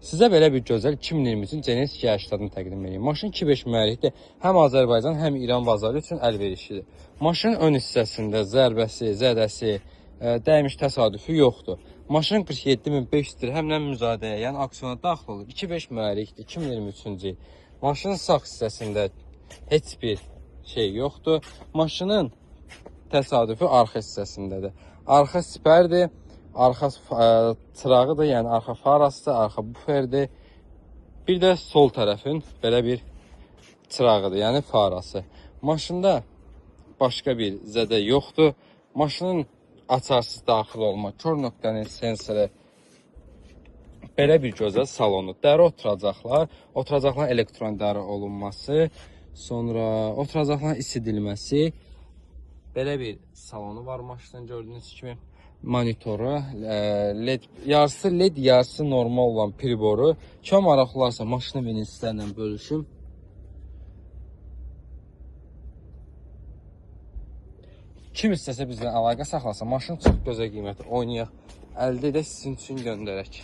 Sizə belə bir gözəl 2023-cü Genesis G80-ını təqdim edeyim. Maşın 2.5 mühərrikdir. Həm Azərbaycan, həm İran bazarı üçün əlverişlidir. Maşının ön hissəsində zərbəsi, zədəsi, dəymiş təsadüfü yoxdur. Maşın 47.500 dirhəmlə müzadəyə, yəni aksiyona daxil olur. 2.5 mühərrikdir, 2023-cü il. Maşının sağ hissəsində heç bir şey yoxdur. Maşının təsadüfü arxa hissəsindədir. Arxa sipərdir. Arxa çırağıdır, yəni arxa farasıdır, arxa buferdir. Bir də sol tərəfin belə bir çırağıdır, yəni farası. Maşında başqa bir zədə yoxdur. Maşının açarsız daxil olma, kör nöqtənin sensoru, belə bir gözəl salonu. Dəri oturacaqlar elektron dəri olunması, sonra oturacaqların isidilməsi. Belə bir salonu var maşının gördüyünüz kimi. Monitoru, LED, yarısı LED, yarısı normal olan priboru. Kim maraqlılarsa maşını məni sizlərlə bölüşüm. Kim istəsə bizlə əlaqə saxlasa, maşın çox gözəl qiyməti oynayaq, əldə edək, sizin üçün göndərək.